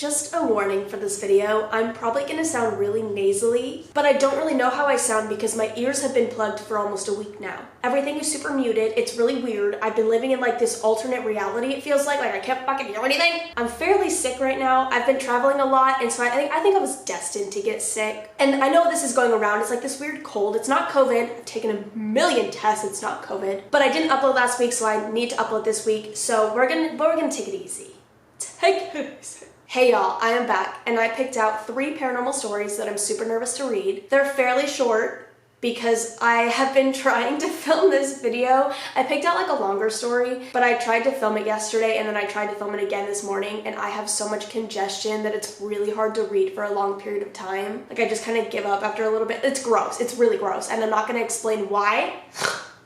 Just a warning for this video, I'm probably going to sound really nasally, but I don't really know how I sound because my ears have been plugged for almost a week now. Everything is super muted, it's really weird. I've been living in like this alternate reality, it feels like I can't fucking hear anything. I'm fairly sick right now, I've been traveling a lot, and so I think I was destined to get sick. And I know this is going around, it's like this weird cold. It's not COVID, I've taken a million tests, it's not COVID. But I didn't upload last week, so I need to upload this week, so we're gonna take it easy. Take it easy. Hey y'all, I am back, and I picked out 3 paranormal stories that I'm super nervous to read. They're fairly short because I have been trying to film this video. I picked out like a longer story, but I tried to film it yesterday and then I tried to film it again this morning, and I have so much congestion that it's really hard to read for a long period of time. Like I just kind of give up after a little bit. It's gross, it's really gross, and I'm not gonna explain why,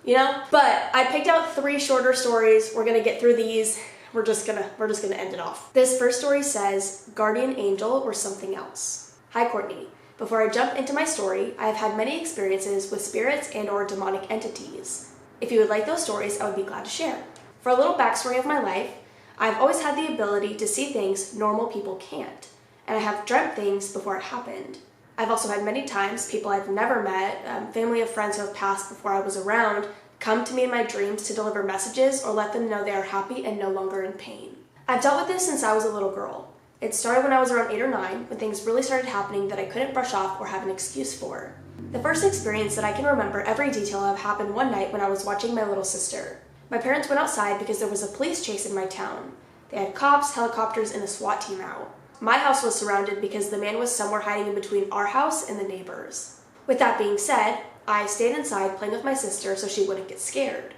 you know? But I picked out 3 shorter stories. We're gonna get through these. We're just gonna end it off. This first story says, guardian angel or something else. Hi Courtney. Before I jump into my story, I have had many experiences with spirits and or demonic entities. If you would like those stories, I would be glad to share. For a little backstory of my life, I've always had the ability to see things normal people can't, and I have dreamt things before it happened. I've also had many times people I've never met, family of friends who have passed before I was around, come to me in my dreams to deliver messages or let them know they are happy and no longer in pain. I've dealt with this since I was a little girl. It started when I was around 8 or 9, when things really started happening that I couldn't brush off or have an excuse for. The first experience that I can remember every detail of happened one night when I was watching my little sister. My parents went outside because there was a police chase in my town. They had cops, helicopters, and a SWAT team out. My house was surrounded because the man was somewhere hiding in between our house and the neighbors. With that being said, I stayed inside playing with my sister so she wouldn't get scared.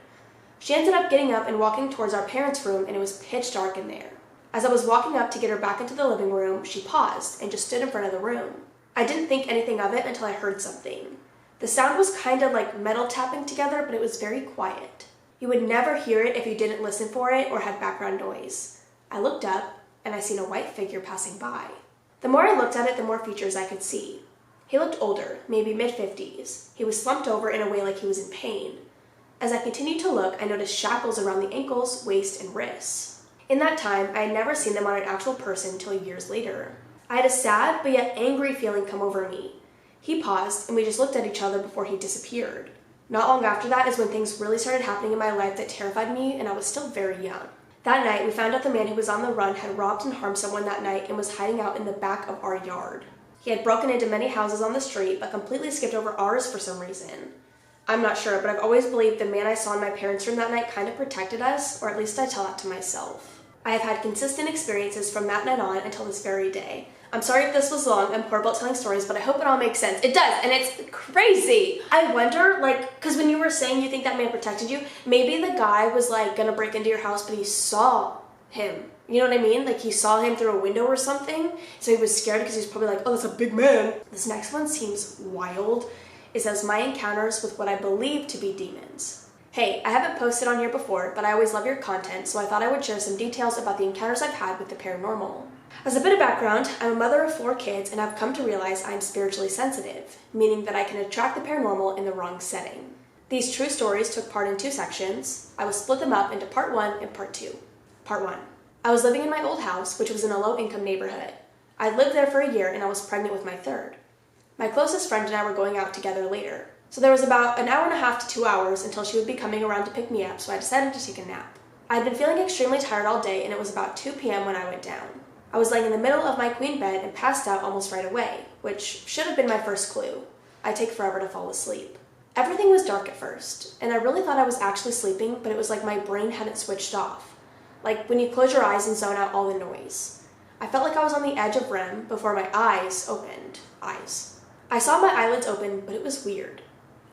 She ended up getting up and walking towards our parents' room, and it was pitch dark in there. As I was walking up to get her back into the living room, she paused and just stood in front of the room. I didn't think anything of it until I heard something. The sound was kind of like metal tapping together, but it was very quiet. You would never hear it if you didn't listen for it or had background noise. I looked up and I seen a white figure passing by. The more I looked at it, the more features I could see. He looked older, maybe mid-50s. He was slumped over in a way like he was in pain. As I continued to look, I noticed shackles around the ankles, waist, and wrists. In that time, I had never seen them on an actual person until years later. I had a sad but yet angry feeling come over me. He paused, and we just looked at each other before he disappeared. Not long after that is when things really started happening in my life that terrified me, and I was still very young. That night, we found out the man who was on the run had robbed and harmed someone that night and was hiding out in the back of our yard. He had broken into many houses on the street, but completely skipped over ours for some reason. I'm not sure, but I've always believed the man I saw in my parents' room that night kind of protected us, or at least I tell that to myself. I have had consistent experiences from that night on until this very day. I'm sorry if this was long, I'm poor about telling stories, but I hope it all makes sense. It does, and it's crazy. I wonder, because when you were saying you think that man protected you, maybe the guy was gonna break into your house, but he saw him. You know what I mean? He saw him through a window or something, so he was scared because he's probably like, oh, that's a big man. This next one seems wild. It says, my encounters with what I believe to be demons. Hey, I haven't posted on here before, but I always love your content, so I thought I would share some details about the encounters I've had with the paranormal. As a bit of background, I'm a mother of 4 kids, and I've come to realize I'm spiritually sensitive, meaning that I can attract the paranormal in the wrong setting. These true stories took part in 2 sections. I will split them up into part 1 and part 2. Part 1. I was living in my old house, which was in a low-income neighborhood. I'd lived there for a year and I was pregnant with my 3rd. My closest friend and I were going out together later. So there was about an hour and a half to 2 hours until she would be coming around to pick me up, so I decided to take a nap. I had been feeling extremely tired all day and it was about 2 p.m. when I went down. I was laying in the middle of my queen bed and passed out almost right away, which should have been my first clue. I take forever to fall asleep. Everything was dark at first, and I really thought I was actually sleeping, but it was like my brain hadn't switched off. Like when you close your eyes and zone out all the noise. I felt like I was on the edge of REM before my eyes opened. I saw my eyelids open, but it was weird.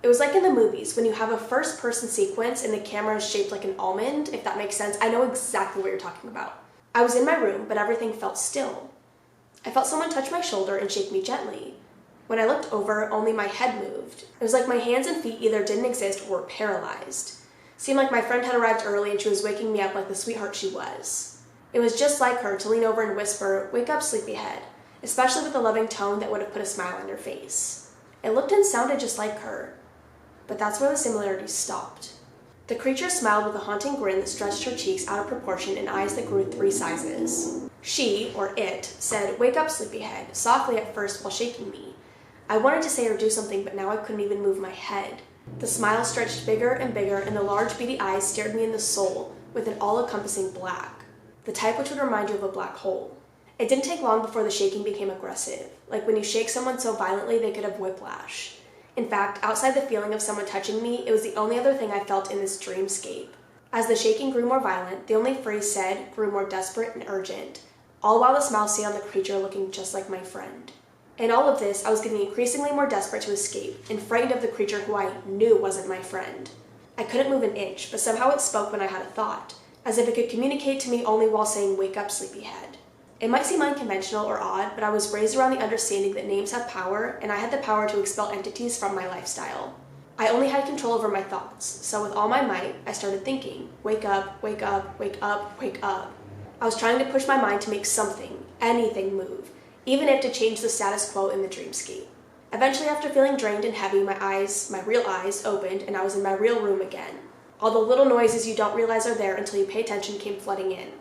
It was like in the movies when you have a first-person sequence and the camera is shaped like an almond, if that makes sense. I know exactly what you're talking about. I was in my room, but everything felt still. I felt someone touch my shoulder and shake me gently. When I looked over, only my head moved. It was like my hands and feet either didn't exist or were paralyzed. Seemed like my friend had arrived early and she was waking me up like the sweetheart she was. It was just like her to lean over and whisper, "Wake up, sleepyhead," especially with a loving tone that would have put a smile on your face. It looked and sounded just like her, but that's where the similarities stopped. The creature smiled with a haunting grin that stretched her cheeks out of proportion and eyes that grew 3 sizes. She, or it, said, "Wake up, sleepyhead," softly at first while shaking me. I wanted to say or do something, but now I couldn't even move my head. The smile stretched bigger and bigger, and the large beady eyes stared me in the soul with an all-encompassing black, the type which would remind you of a black hole. It didn't take long before the shaking became aggressive, like when you shake someone so violently they could have whiplash. In fact, outside the feeling of someone touching me, it was the only other thing I felt in this dreamscape. As the shaking grew more violent, the only phrase said grew more desperate and urgent, all while the smile stayed on the creature looking just like my friend. In all of this, I was getting increasingly more desperate to escape and frightened of the creature who I knew wasn't my friend. I couldn't move an inch, but somehow it spoke when I had a thought, as if it could communicate to me only while saying, "Wake up, sleepyhead." It might seem unconventional or odd, but I was raised around the understanding that names have power, and I had the power to expel entities from my lifestyle. I only had control over my thoughts, so with all my might, I started thinking, "Wake up, wake up, wake up, wake up." I was trying to push my mind to make something, anything move, even if to change the status quo in the dreamscape. Eventually, after feeling drained and heavy, my real eyes, opened, and I was in my real room again. All the little noises you don't realize are there until you pay attention came flooding in.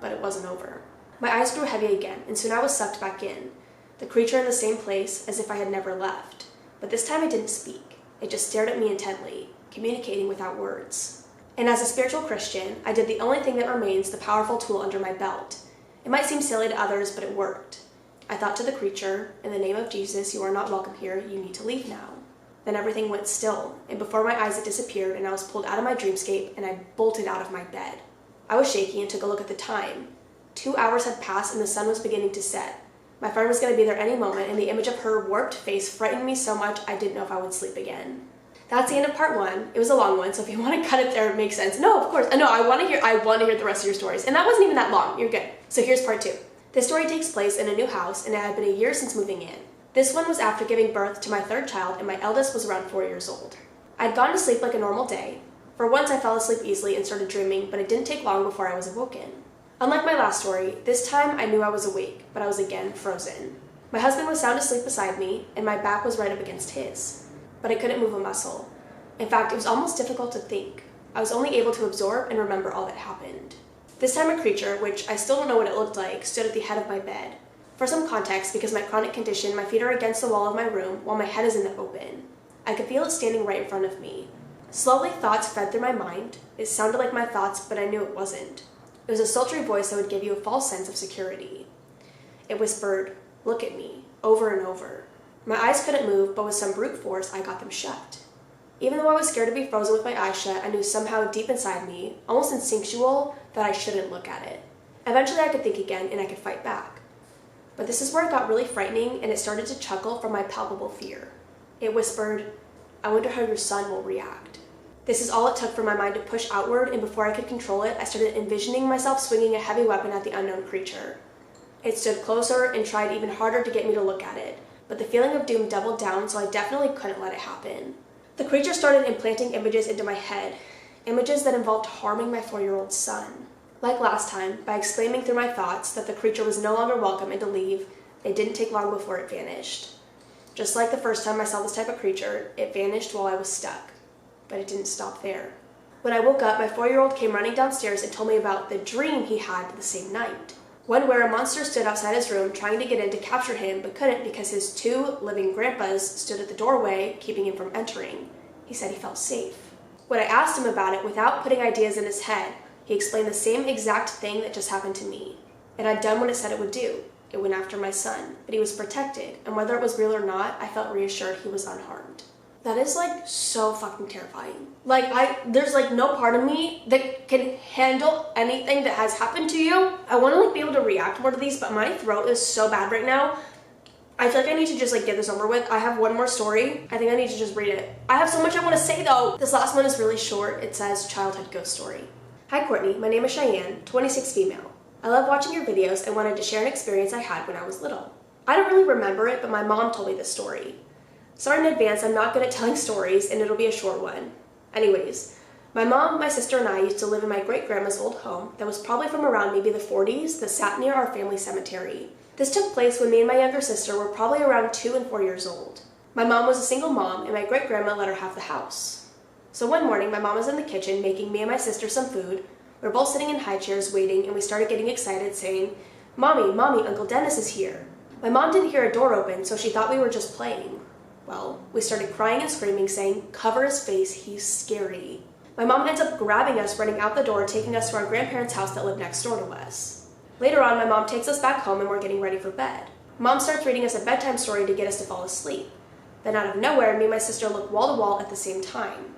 But it wasn't over. My eyes grew heavy again, and soon I was sucked back in. The creature in the same place, as if I had never left. But this time it didn't speak. It just stared at me intently, communicating without words. And as a spiritual Christian, I did the only thing that remains the powerful tool under my belt. It might seem silly to others, but it worked. I thought to the creature, "In the name of Jesus, you are not welcome here. You need to leave now." Then everything went still, and before my eyes it disappeared, and I was pulled out of my dreamscape, and I bolted out of my bed. I was shaky and took a look at the time. 2 hours had passed, and the sun was beginning to set. My friend was going to be there any moment, and the image of her warped face frightened me so much I didn't know if I would sleep again. That's the end of part 1. It was a long one, so if you want to cut it there, it makes sense. No, of course. No, I want to hear the rest of your stories. And that wasn't even that long. You're good. So here's part 2. This story takes place in a new house, and it had been a year since moving in. This one was after giving birth to my 3rd child, and my eldest was around 4 years old. I'd gone to sleep like a normal day. For once, I fell asleep easily and started dreaming, but it didn't take long before I was awoken. Unlike my last story, this time I knew I was awake, but I was again frozen. My husband was sound asleep beside me, and my back was right up against his. But I couldn't move a muscle. In fact, it was almost difficult to think. I was only able to absorb and remember all that happened. This time a creature, which I still don't know what it looked like, stood at the head of my bed. For some context, because of my chronic condition, my feet are against the wall of my room while my head is in the open. I could feel it standing right in front of me. Slowly, thoughts fed through my mind. It sounded like my thoughts, but I knew it wasn't. It was a sultry voice that would give you a false sense of security. It whispered, "Look at me," over and over. My eyes couldn't move, but with some brute force, I got them shut. Even though I was scared to be frozen with my eyes shut, I knew somehow deep inside me, almost instinctual, that I shouldn't look at it. Eventually I could think again, and I could fight back. But this is where it got really frightening, and it started to chuckle from my palpable fear. It whispered, "I wonder how your son will react." This is all it took for my mind to push outward, and before I could control it, I started envisioning myself swinging a heavy weapon at the unknown creature. It stood closer and tried even harder to get me to look at it, but the feeling of doom doubled down, so I definitely couldn't let it happen. The creature started implanting images into my head, images that involved harming my 4-year-old son. Like last time, by exclaiming through my thoughts that the creature was no longer welcome and to leave, it didn't take long before it vanished. Just like the first time I saw this type of creature, it vanished while I was stuck. But it didn't stop there. When I woke up, my 4-year-old came running downstairs and told me about the dream he had the same night. One where a monster stood outside his room trying to get in to capture him, but couldn't because his 2 living grandpas stood at the doorway, keeping him from entering. He said he felt safe. When I asked him about it, without putting ideas in his head, he explained the same exact thing that just happened to me. It had done what it said it would do. It went after my son, but he was protected, and whether it was real or not, I felt reassured he was unharmed. That is so fucking terrifying. There's no part of me that can handle anything that has happened to you. I want to be able to react more to these, but my throat is so bad right now. I feel like I need to just get this over with. I have one more story. I think I need to just read it. I have so much I want to say though. This last one is really short. It says childhood ghost story. Hi Courtney, my name is Cheyenne, 26 female. I love watching your videos and wanted to share an experience I had when I was little. I don't really remember it, but my mom told me this story. Sorry in advance, I'm not good at telling stories, and it'll be a short one. Anyways, my mom, my sister, and I used to live in my great-grandma's old home that was probably from around maybe the 40s that sat near our family cemetery. This took place when me and my younger sister were probably around 2 and 4 years old. My mom was a single mom, and my great-grandma let her have the house. So one morning, my mom was in the kitchen making me and my sister some food. We were both sitting in high chairs waiting, and we started getting excited, saying, Mommy, Uncle Dennis is here." My mom didn't hear a door open, so she thought we were just playing. Well, we started crying and screaming, saying, "Cover his face, he's scary." My mom ends up grabbing us, running out the door, taking us to our grandparents' house that lived next door to us. Later on, my mom takes us back home and we're getting ready for bed. Mom starts reading us a bedtime story to get us to fall asleep. Then out of nowhere, me and my sister look wall to wall at the same time.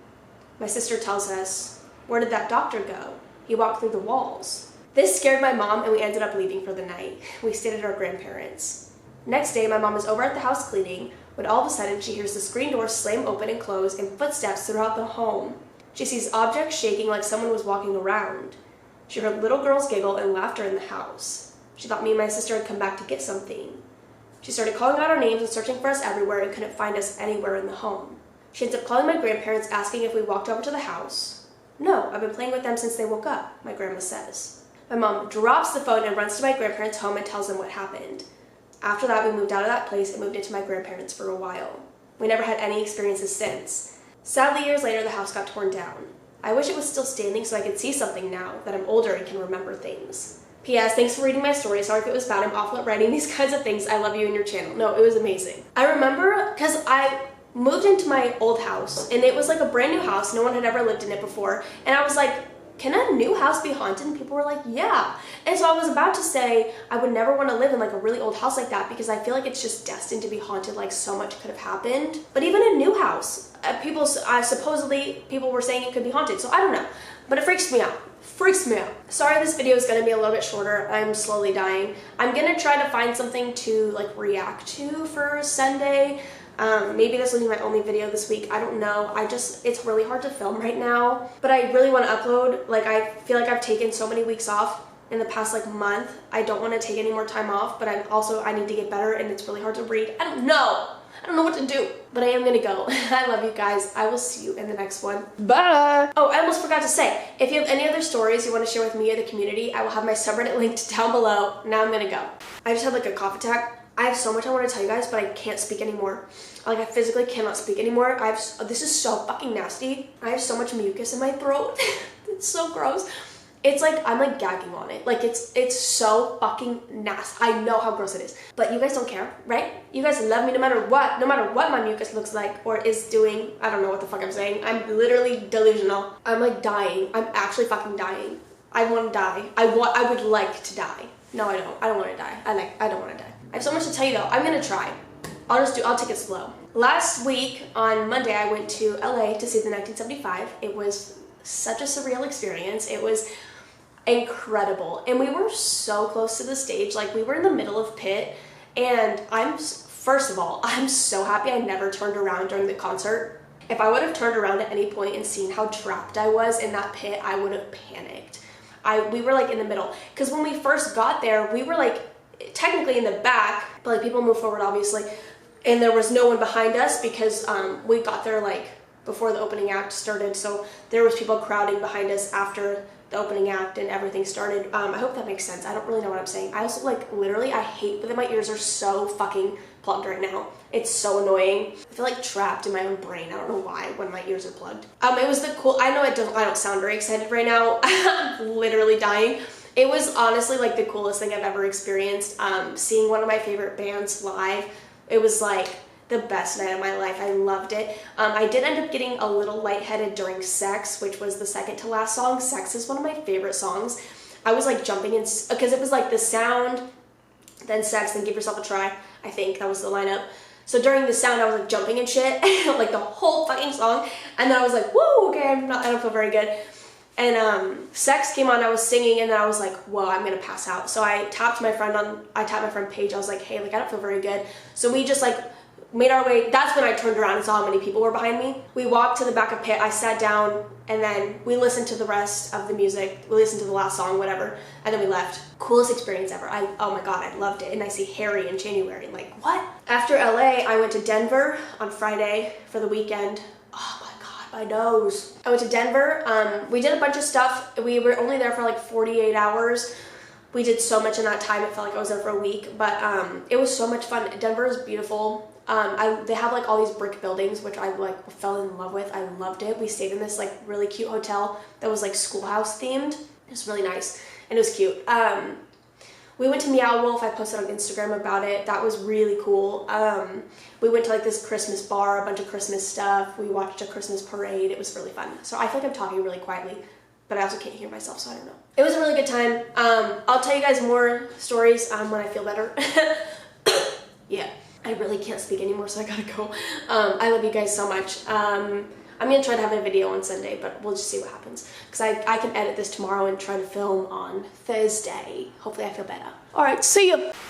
My sister tells us, "Where did that doctor go? He walked through the walls." This scared my mom and we ended up leaving for the night. We stayed at our grandparents'. Next day, my mom is over at the house cleaning when all of a sudden she hears the screen door slam open and close and footsteps throughout the home. She sees objects shaking like someone was walking around. She heard little girls giggle and laughter in the house. She thought me and my sister had come back to get something. She started calling out our names and searching for us everywhere and couldn't find us anywhere in the home. She ends up calling my grandparents, asking if we walked over to the house. "No, I've been playing with them since they woke up," my grandma says. My mom drops the phone and runs to my grandparents' home and tells them what happened. After that, we moved out of that place and moved into my grandparents' for a while. We never had any experiences since. Sadly, years later, the house got torn down. I wish it was still standing so I could see something now that I'm older and can remember things. P.S. Thanks for reading my story. Sorry if it was bad. I'm awful at writing these kinds of things. I love you and your channel. No, it was amazing. I remember because I moved into my old house and it was like a brand new house. No one had ever lived in it before. And I was like, "Can a new house be haunted?" And people were like, "Yeah." And so I was about to say I would never want to live in like a really old house like that because I feel like it's just destined to be haunted, like so much could have happened. But even a new house, supposedly people were saying it could be haunted. So I don't know, but it freaks me out. Sorry this video is going to be a little bit shorter. I'm slowly dying. I'm going to try to find something to like react to for Sunday. Maybe this will be my only video this week. I don't know. It's really hard to film right now, but I really want to upload. Like, I feel like I've taken so many weeks off in the past like month. I don't want to take any more time off, but I need to get better and it's really hard to read. I don't know what to do, but I am gonna go. I love you guys. I will see you in the next one. Bye. Oh, I almost forgot to say, if you have any other stories you want to share with me or the community, I will have my subreddit linked down below. Now I'm gonna go. I just had like a cough attack. I have so much I want to tell you guys, but I can't speak anymore. Like, I physically cannot speak anymore. This is so fucking nasty. I have so much mucus in my throat. It's so gross. It's like I'm like gagging on it. Like it's so fucking nasty. I know how gross it is, but you guys don't care, right? You guys love me no matter what my mucus looks like or is doing. I don't know what the fuck I'm saying. I'm literally delusional. I'm like dying. I'm actually fucking dying. I want to die. I would like to die. No, I don't. I don't want to die. I don't want to die. I have so much to tell you though. I'm gonna try. I'll take it slow. Last week on Monday, I went to LA to see the 1975. It was such a surreal experience. It was incredible. And we were so close to the stage. Like, we were in the middle of pit. And first of all, I'm so happy I never turned around during the concert. If I would have turned around at any point and seen how trapped I was in that pit, I would have panicked. We were like in the middle. Because when we first got there, we were like technically in the back, but like people moved forward obviously. And there was no one behind us because we got there like before the opening act started. So there was people crowding behind us after the opening act and everything started. I hope that makes sense. I don't really know what I'm saying. I also like literally, I hate that my ears are so fucking plugged right now. It's so annoying. I feel like trapped in my own brain. I don't know why when my ears are plugged. It was I know I don't sound very excited right now. I'm literally dying. It was honestly like the coolest thing I've ever experienced. Seeing one of my favorite bands live. It was like the best night of my life. I loved it. I did end up getting a little lightheaded during Sex, which was the second to last song. Sex is one of my favorite songs. I was like jumping in, because it was like the sound, then Sex, then Give Yourself a Try. I think that was the lineup. So during the sound, I was like jumping and shit, like the whole fucking song. And then I was like, whoa, okay, I don't feel very good. And Sex came on, I was singing, and then I was like, whoa, I'm gonna pass out. So I tapped my friend Paige. I was like, hey, like, I don't feel very good. So we just like made our way. That's when I turned around and saw how many people were behind me. We walked to the back of pit. I sat down, and then we listened to the rest of the music. We listened to the last song, whatever, and then we left. Coolest experience ever. Oh my god, I loved it. And I see Harry in January. Like, what? After LA, I went to Denver on Friday for the weekend. Oh my god, my nose. I went to Denver. We did a bunch of stuff. We were only there for like 48 hours. We did so much in that time. It felt like I was there for a week, but it was so much fun. Denver is beautiful. They have like all these brick buildings, which I like fell in love with. I loved it. We stayed in this like really cute hotel that was like schoolhouse themed. It was really nice and it was cute. We went to Meow Wolf. I posted on Instagram about it. That was really cool. We went to like this Christmas bar, a bunch of Christmas stuff. We watched a Christmas parade. It was really fun. So I feel like I'm talking really quietly, but I also can't hear myself, so I don't know. It was a really good time. I'll tell you guys more stories when I feel better. Yeah, I really can't speak anymore, so I gotta go. I love you guys so much. I'm gonna try to have a video on Sunday, but we'll just see what happens. Because I can edit this tomorrow and try to film on Thursday. Hopefully I feel better. Alright, see ya!